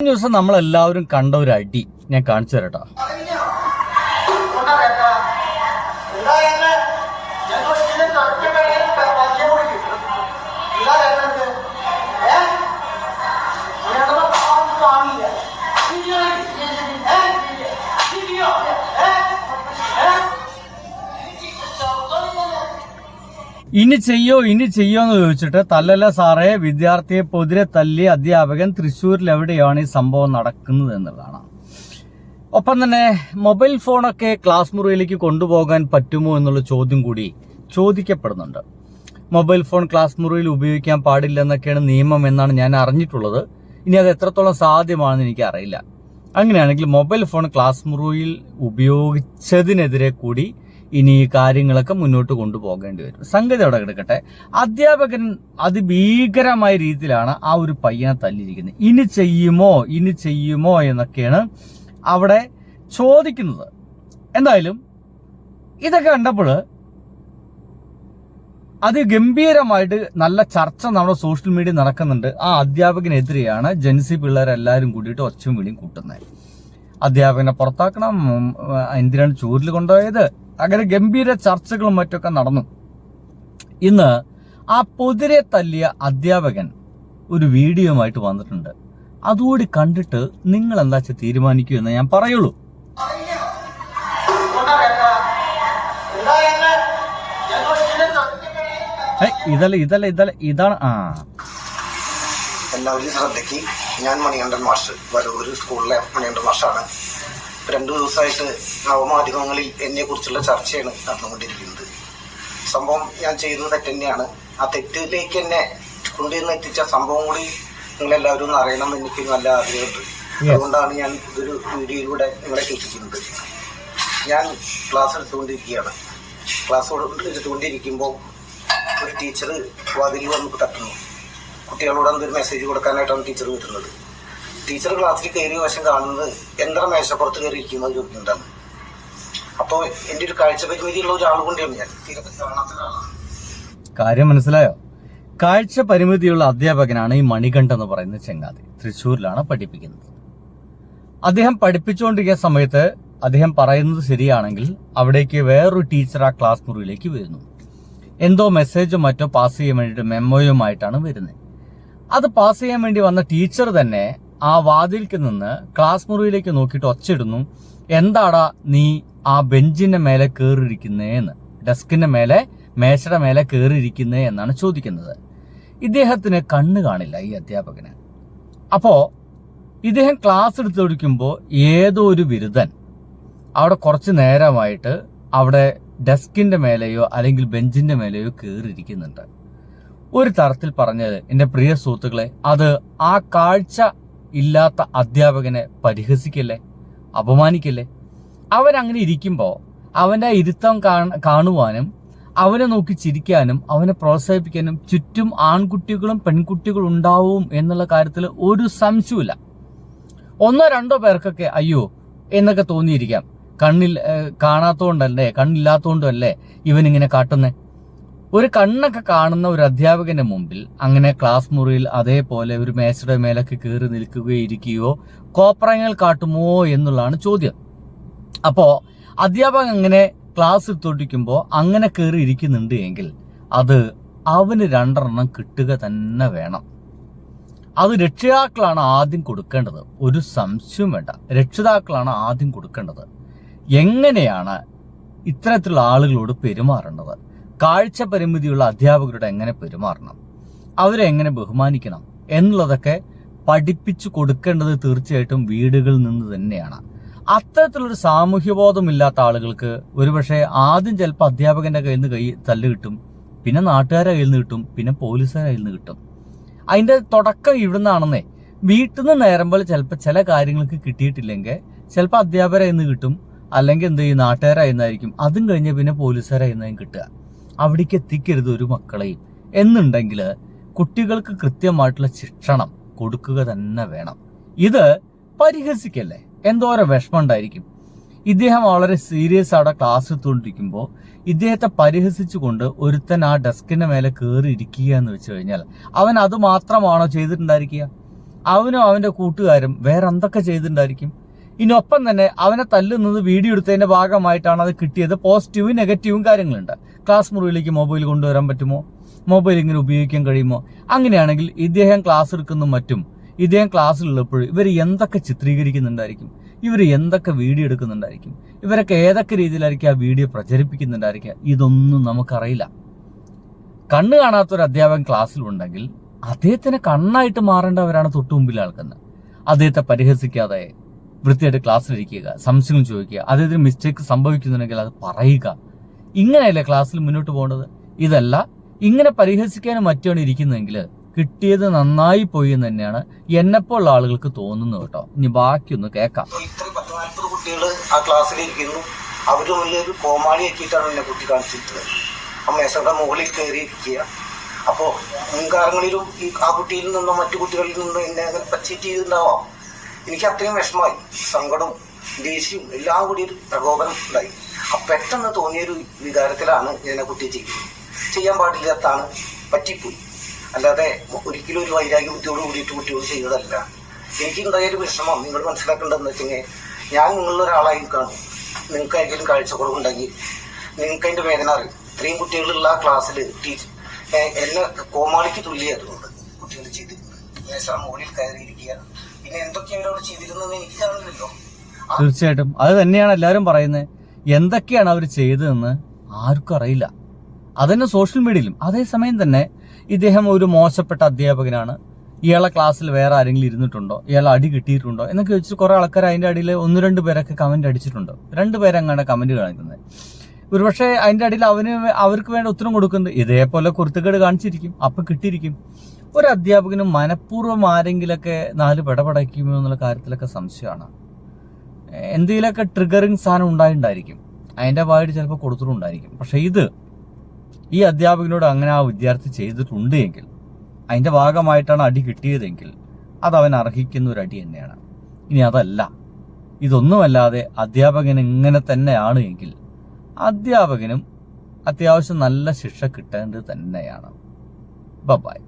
ദിവസം നമ്മളെല്ലാവരും കണ്ട ഒരു അടി ഞാൻ കാണിച്ചു തരട്ടോ. ഇനി ചെയ്യോ എന്ന് ചോദിച്ചിട്ട് തല്ലല്ല സാറേ, വിദ്യാർത്ഥിയെ പൊതിരെ തല്ലി അധ്യാപകൻ, തൃശ്ശൂരിൽ എവിടെയാണ് ഈ സംഭവം നടക്കുന്നത് എന്നുള്ളതാണ്. ഒപ്പം തന്നെ മൊബൈൽ ഫോണൊക്കെ ക്ലാസ് മുറിയിലേക്ക് കൊണ്ടുപോകാൻ പറ്റുമോ എന്നുള്ള ചോദ്യം കൂടി ചോദിക്കപ്പെടുന്നുണ്ട്. മൊബൈൽ ഫോൺ ക്ലാസ് മുറിയിൽ ഉപയോഗിക്കാൻ പാടില്ല എന്നൊക്കെയാണ് നിയമം എന്നാണ് ഞാൻ അറിഞ്ഞിട്ടുള്ളത്. ഇനി അത് എത്രത്തോളം സാധ്യമാണെന്ന് എനിക്ക് അറിയില്ല. അങ്ങനെയാണെങ്കിൽ മൊബൈൽ ഫോൺ ക്ലാസ് മുറിയിൽ ഉപയോഗിച്ചതിനെതിരെ കൂടി ഇനി ഈ കാര്യങ്ങളൊക്കെ മുന്നോട്ട് കൊണ്ടുപോകേണ്ടി വരും. സംഗതി അവിടെ കിടക്കട്ടെ. അധ്യാപകൻ അതിഭീകരമായ രീതിയിലാണ് ആ ഒരു പയ്യനെ തല്ലിയിരിക്കുന്നത്. ഇനി ചെയ്യുമോ എന്നൊക്കെയാണ് അവിടെ ചോദിക്കുന്നത്. എന്തായാലും ഇതൊക്കെ കണ്ടപ്പോൾ അതിഗംഭീരമായിട്ട് നല്ല ചർച്ച നമ്മുടെ സോഷ്യൽ മീഡിയ നടക്കുന്നുണ്ട്. ആ അധ്യാപകനെതിരെയാണ് ജെൻസി പിള്ളേരെല്ലാവരും കൂടിയിട്ട് ഒച്ചയും വിളിയും കൂട്ടുന്നത്. അധ്യാപകനെ പുറത്താക്കണം, എന്തിനാണ് ചൂരിൽ കൊണ്ടുപോയത്, അങ്ങനെ ഗംഭീര ചർച്ചകളും മറ്റൊക്കെ നടന്നു. ഇന്ന് ആ പൊതിരെ തല്ലിയ അധ്യാപകൻ ഒരു വീഡിയോയുമായിട്ട് വന്നിട്ടുണ്ട്. അതുകൂടി കണ്ടിട്ട് നിങ്ങൾ എന്താ വെച്ചാൽ തീരുമാനിക്കൂ എന്ന് ഞാൻ പറയുള്ളൂ. ഇതാണ് എല്ലാവരും ശ്രദ്ധയ്ക്ക്. ഞാൻ മണികണ്ഠൻ മാസ്റ്റർ, വരൂര് സ്കൂളിലെ മണികണ്ഠൻ മാഷാണ്. 2 ദിവസമായിട്ട് നവമാധ്യമങ്ങളിൽ എന്നെ കുറിച്ചുള്ള ചർച്ചയാണ് നടന്നുകൊണ്ടിരിക്കുന്നത്. സംഭവം ഞാൻ ചെയ്തത് തെറ്റ് തന്നെയാണ്. ആ തെറ്റിലേക്ക് എന്നെ കൊണ്ടുവന്ന് എത്തിച്ച സംഭവം കൂടി നിങ്ങളെല്ലാവരും ഒന്ന് അറിയണം എന്ന് എനിക്ക് നല്ല ആഗ്രഹമുണ്ട്. അതുകൊണ്ടാണ് ഞാൻ ഇതൊരു വീഡിയോയിലൂടെ നിങ്ങളെ കേൾപ്പിക്കുന്നത്. ഞാൻ ക്ലാസ് എടുത്തുകൊണ്ടിരിക്കുകയാണ്. ക്ലാസ് എടുത്തുകൊണ്ടിരിക്കുമ്പോൾ ഒരു ടീച്ചർ വാതിലിൽ വന്ന് തട്ടുന്നു. കുട്ടികളോട് എന്തൊരു മെസ്സേജ് കൊടുക്കാനായിട്ടാണ് ടീച്ചർ വരുന്നത്. ടീച്ചർ ക്ലാസ്സിൽ കയറിയ വശം കാണുന്നത് എന്താ മേശപ്പുറത്ത് കയറിയിരിക്കുന്നത് ചോദിക്കുന്നുണ്ടാണ്. അപ്പോൾ എൻ്റെ ഒരു കാഴ്ച പരിമിതിയുള്ള ഒരാൾ കൊണ്ടാണ് ഞാൻ തീരെ കാണാത്ത ഒരാളാണ്. കാര്യം മനസ്സിലായോ? കാഴ്ച പരിമിതിയുള്ള അധ്യാപകനാണ് ഈ മണികണ്ഠൻ എന്ന് പറയുന്ന ചെങ്ങാതി. തൃശ്ശൂരിലാണ് പഠിപ്പിക്കുന്നത്. അദ്ദേഹം പഠിപ്പിച്ചുകൊണ്ടിരിക്കുന്ന സമയത്ത് അദ്ദേഹം പറയുന്നത് ശരിയാണെങ്കിൽ അവിടേക്ക് വേറൊരു ടീച്ചർ ആ ക്ലാസ് മുറിയിലേക്ക് വരുന്നു. എന്തോ മെസ്സേജോ മറ്റോ പാസ് ചെയ്യാൻ വേണ്ടിയിട്ട് മെമ്മോയുമായിട്ടാണ് വരുന്നത്. അത് പാസ് ചെയ്യാൻ വേണ്ടി വന്ന ടീച്ചർ തന്നെ ആ വാതിൽക്ക് നിന്ന് ക്ലാസ് മുറിയിലേക്ക് നോക്കിയിട്ട് ഒച്ചയിടുന്നു, എന്താടാ നീ ആ ബെഞ്ചിന്റെ മേലെ കയറിയിരിക്കുന്നേന്ന്, ഡെസ്കിന്റെ മേലെ, മേശയുടെ മേലെ കയറിയിരിക്കുന്നേ എന്നാണ് ചോദിക്കുന്നത്. ഇദ്ദേഹത്തിന് കണ്ണ് കാണില്ല ഈ അധ്യാപകന്. അപ്പോ ഇദ്ദേഹം ക്ലാസ് എടുത്തുകൊടുക്കുമ്പോൾ ഏതോ ഒരു ബിരുദൻ അവിടെ കുറച്ച് നേരമായിട്ട് അവിടെ ഡെസ്കിന്റെ മേലെയോ അല്ലെങ്കിൽ ബെഞ്ചിന്റെ മേലെയോ കയറിയിരിക്കുന്നുണ്ട്. ഒരു തരത്തിൽ പറഞ്ഞത് എൻ്റെ പ്രിയ സുഹൃത്തുക്കളെ, അത് ആ കാഴ്ച ഇല്ലാത്ത അധ്യാപകനെ പരിഹസിക്കല്ലേ, അപമാനിക്കല്ലേ? അവനങ്ങനെ ഇരിക്കുമ്പോൾ അവൻ്റെ ഇരുത്തം കാണുവാനും അവനെ നോക്കി ചിരിക്കാനും അവനെ പ്രോത്സാഹിപ്പിക്കാനും ചുറ്റും ആൺകുട്ടികളും പെൺകുട്ടികളും ഉണ്ടാവും എന്നുള്ള കാര്യത്തിൽ ഒരു സംശയമില്ല. 1-2 പേർക്കൊക്കെ അയ്യോ എന്നൊക്കെ തോന്നിയിരിക്കാം. കണ്ണില്ലാത്തോണ്ടല്ലേ ഇവനിങ്ങനെ കാട്ടുന്നേ. ഒരു കണ്ണൊക്കെ കാണുന്ന ഒരു അധ്യാപകന്റെ മുമ്പിൽ അങ്ങനെ ക്ലാസ് മുറിയിൽ അതേപോലെ ഒരു മേശയുടെ മേലൊക്കെ കയറി നിൽക്കുകയോ ഇരിക്കുകയോ കോപ്രായങ്ങൾ കാട്ടുമോ എന്നുള്ളതാണ് ചോദ്യം. അപ്പോ അധ്യാപകൻ അങ്ങനെ ക്ലാസ് എടുത്തോണ്ടിരിക്കുമ്പോൾ അങ്ങനെ കയറി ഇരിക്കുന്നുണ്ട് എങ്കിൽ അത് അവന് 2 കിട്ടുക തന്നെ വേണം. അത് രക്ഷിതാക്കളാണ് ആദ്യം കൊടുക്കേണ്ടത്. ഒരു സംശയവും വേണ്ട, രക്ഷിതാക്കളാണ് ആദ്യം കൊടുക്കേണ്ടത്. എങ്ങനെയാണ് ഇത്തരത്തിലുള്ള ആളുകളോട് പെരുമാറേണ്ടത്, കാഴ്ച പരിമിതിയുള്ള അധ്യാപകരോട് എങ്ങനെ പെരുമാറണം, അവരെ എങ്ങനെ ബഹുമാനിക്കണം എന്നുള്ളതൊക്കെ പഠിപ്പിച്ചു കൊടുക്കേണ്ടത് തീർച്ചയായിട്ടും വീടുകളിൽ നിന്ന് തന്നെയാണ്. അത്തരത്തിലൊരു സാമൂഹ്യബോധമില്ലാത്ത ആളുകൾക്ക് ഒരുപക്ഷെ ആദ്യം ചിലപ്പോൾ അധ്യാപകന്റെ കയ്യിൽ നിന്ന് തല്ല് കിട്ടും, പിന്നെ നാട്ടുകാരുടെ കയ്യിൽ നിന്ന് കിട്ടും, പിന്നെ പോലീസുകാരുടെ കയ്യിൽ നിന്ന് കിട്ടും. അതിന്റെ തുടക്കം ഇവിടുന്നാണെന്നേ. വീട്ടിൽ നിന്ന് നേരുമ്പോൾ ചിലപ്പോൾ ചില കാര്യങ്ങൾക്ക് കിട്ടിയിട്ടില്ലെങ്കിൽ ചിലപ്പോൾ അധ്യാപകരെ നിന്ന് കിട്ടും, അല്ലെങ്കിൽ എന്ത് ചെയ്യും, നാട്ടുകാരായിരുന്നായിരിക്കും. അതും കഴിഞ്ഞ് പിന്നെ പോലീസുകാരായിരുന്നായിരിക്കും കിട്ടുക. അവിടേക്ക് എത്തിക്കരുത് ഒരു മക്കളെയും എന്നുണ്ടെങ്കിൽ കുട്ടികൾക്ക് കൃത്യമായിട്ടുള്ള ശിക്ഷണം കൊടുക്കുക തന്നെ വേണം. ഇത് പരിഹസിക്കല്ലേ, എന്തോരം വിഷമം ഉണ്ടായിരിക്കും. ഇദ്ദേഹം വളരെ സീരിയസ് അവിടെ ക്ലാസ് എടുത്തുകൊണ്ടിരിക്കുമ്പോൾ ഇദ്ദേഹത്തെ പരിഹസിച്ചുകൊണ്ട് ഒരുത്തൻ ആ ഡെസ്കിന്റെ മേലെ കയറി ഇരിക്കുക എന്ന് വെച്ച് കഴിഞ്ഞാൽ അവൻ അത് മാത്രമാണോ ചെയ്തിട്ടുണ്ടായിരിക്കുക? അവനും അവന്റെ കൂട്ടുകാരും വേറെ എന്തൊക്കെ ചെയ്തിട്ടുണ്ടായിരിക്കും. ഇനിയൊപ്പം തന്നെ അവനെ തല്ലുന്നത് വീഡിയോ എടുത്തതിന്റെ ഭാഗമായിട്ടാണ് അത് കിട്ടിയത്. പോസിറ്റീവും നെഗറ്റീവും കാര്യങ്ങളുണ്ട്. ക്ലാസ് മുറിയിലേക്ക് മൊബൈൽ കൊണ്ടുവരാൻ പറ്റുമോ? മൊബൈൽ ഇങ്ങനെ ഉപയോഗിക്കാൻ കഴിയുമോ? അങ്ങനെയാണെങ്കിൽ ഇദ്ദേഹം ക്ലാസ് എടുക്കുന്നതും മറ്റും ഇദ്ദേഹം ക്ലാസ്സിലുള്ളപ്പോൾ ഇവർ എന്തൊക്കെ ചിത്രീകരിക്കുന്നുണ്ടായിരിക്കും, ഇവർ എന്തൊക്കെ വീഡിയോ എടുക്കുന്നുണ്ടായിരിക്കും, ഇവരൊക്കെ ഏതൊക്കെ രീതിയിലായിരിക്കും ആ വീഡിയോ പ്രചരിപ്പിക്കുന്നുണ്ടായിരിക്കുക, ഇതൊന്നും നമുക്കറിയില്ല. കണ്ണ് കാണാത്തൊരു അധ്യാപകൻ ക്ലാസ്സിലുണ്ടെങ്കിൽ അദ്ദേഹത്തിന് കണ്ണായിട്ട് മാറേണ്ടവരാണ് തൊട്ടു മുമ്പിൽ ആൾക്കുന്നത്. അദ്ദേഹത്തെ പരിഹസിക്കാതെ വൃത്തിയായിട്ട് ക്ലാസ്സിലിരിക്കുക, സംശയം ചോദിക്കുക, അദ്ദേഹത്തിന് മിസ്റ്റേക്ക് സംഭവിക്കുന്നുണ്ടെങ്കിൽ അത് പറയുക. ഇങ്ങനെയല്ലേ ക്ലാസ്സിൽ മുന്നോട്ട് പോകേണ്ടത്? ഇതല്ല. ഇങ്ങനെ പരിഹസിക്കാനും മറ്റാണ് ഇരിക്കുന്നതെങ്കിൽ കിട്ടിയത് നന്നായി പോയി എന്ന് തന്നെയാണ് എന്നെപ്പോലുള്ള ആളുകൾക്ക് തോന്നുന്നത് കേട്ടോ. ഇനി ബാക്കിയൊന്ന് കേൾക്കാം. ഇത്രയും 10-40 കുട്ടികൾ ആ ക്ലാസ്സിലിരിക്കുന്നു. അവര് വലിയൊരു കോമാളിയാക്കിയിട്ടാണ് എന്നെ കുട്ടി കാണിച്ചിട്ടുള്ളത്. ആ മേശയുടെ മുകളിൽ കയറിയിരിക്കുക. അപ്പോൾ മുൻകാലങ്ങളിലും ആ കുട്ടിയിൽ നിന്നോ മറ്റു കുട്ടികളിൽ നിന്നോ എന്നെ അങ്ങനെ പച്ചീറ്റ് ചെയ്തിട്ടുണ്ടാവാം. എനിക്ക് അത്രയും വിഷമമായി, സങ്കടവും ദേഷ്യവും എല്ലാം കൂടി ഒരു പ്രകോപനം ഉണ്ടായി. പെട്ടെന്ന് തോന്നിയൊരു വികാരത്തിലാണ് ഞാൻ ആ കുട്ടിയെ ചെയ്യുന്നത്. ചെയ്യാൻ പാടില്ലാത്താണ്, പറ്റിപ്പോയി. അല്ലാതെ ഒരിക്കലും ഒരു വൈരാഗ്യ ബുദ്ധിയോട് കൂടിയിട്ട് കുട്ടിയോട് ചെയ്തതല്ല. എനിക്ക് ഉണ്ടായൊരു വിഷമം നിങ്ങൾ മനസ്സിലാക്കേണ്ടതെന്ന് വെച്ചെങ്കിൽ, ഞാൻ നിങ്ങളുടെ ഒരാളായി കാണും. നിങ്ങൾക്ക് ആരെങ്കിലും കാഴ്ചക്കുറവുണ്ടെങ്കിൽ നിങ്ങൾക്ക് അതിൻ്റെ വേദന അറിയും. ഇത്രയും കുട്ടികളുള്ള ആ ക്ലാസ്സിൽ എന്നെ കോമാളിക്ക് തുല്യമായിരുന്നുണ്ട് കുട്ടികൾ ചെയ്തിരുന്നത്. മേശ മുകളിൽ കയറിയിരിക്കുക, പിന്നെ എന്തൊക്കെയാണ് അവിടെ ചെയ്തിരുന്നതെന്ന് എനിക്ക് കാണുന്നില്ലല്ലോ. തീർച്ചയായിട്ടും അത് തന്നെയാണ് എല്ലാവരും പറയുന്നത്. എന്തൊക്കെയാണ് അവർ ചെയ്തതെന്ന് ആർക്കും അറിയില്ല. അതന്നെ സോഷ്യൽ മീഡിയയിലും. അതേസമയം തന്നെ ഇദ്ദേഹം ഒരു മോശപ്പെട്ട അധ്യാപകനാണ്, ഇയാളെ ക്ലാസ്സിൽ വേറെ ആരെങ്കിലും ഇരുന്നിട്ടുണ്ടോ, ഇയാളെ അടി കിട്ടിയിട്ടുണ്ടോ എന്നൊക്കെ ചോദിച്ചിട്ട് കുറെ ആൾക്കാർ അതിന്റെ അടിയിൽ 1-2 പേരൊക്കെ കമന്റ് അടിച്ചിട്ടുണ്ട്. 2 പേരങ്ങാണ് കമന്റ് കാണിക്കുന്നത്. ഒരുപക്ഷെ അതിന്റെ അടിയിൽ അവർക്ക് വേണ്ട ഉത്തരം കൊടുക്കുന്നത് ഇതേപോലെ കുരുത്തക്കേട് കാണിച്ചിരിക്കും, അപ്പൊ കിട്ടിയിരിക്കും. ഒരു അധ്യാപകന് മനഃപൂർവ്വം ആരെങ്കിലൊക്കെ 4 പെടപടയ്ക്കുമോ എന്നുള്ള കാര്യത്തിലൊക്കെ സംശയമാണ്. എന്തെങ്കിലുമൊക്കെ ട്രിഗറിങ് സാധനം ഉണ്ടായിട്ടുണ്ടായിരിക്കും, അതിന്റെ ഭാഗമായിട്ട് ചിലപ്പോൾ കൊടുത്തിട്ടുണ്ടായിരിക്കും. പക്ഷെ ഈ അധ്യാപകനോട് അങ്ങനെ ആ വിദ്യാർത്ഥി ചെയ്തിട്ടുണ്ട് എങ്കിൽ, അതിന്റെ ഭാഗമായിട്ടാണ് അടി കിട്ടിയതെങ്കിൽ, അത് അവൻ അർഹിക്കുന്ന ഒരു അടി തന്നെയാണ്. ഇനി അതല്ല, ഇതൊന്നുമല്ലാതെ അധ്യാപകൻ ഇങ്ങനെ തന്നെയാണ് എങ്കിൽ അധ്യാപകനും അത്യാവശ്യം നല്ല ശിക്ഷ കിട്ടേണ്ടത് തന്നെയാണ്. ബൈ.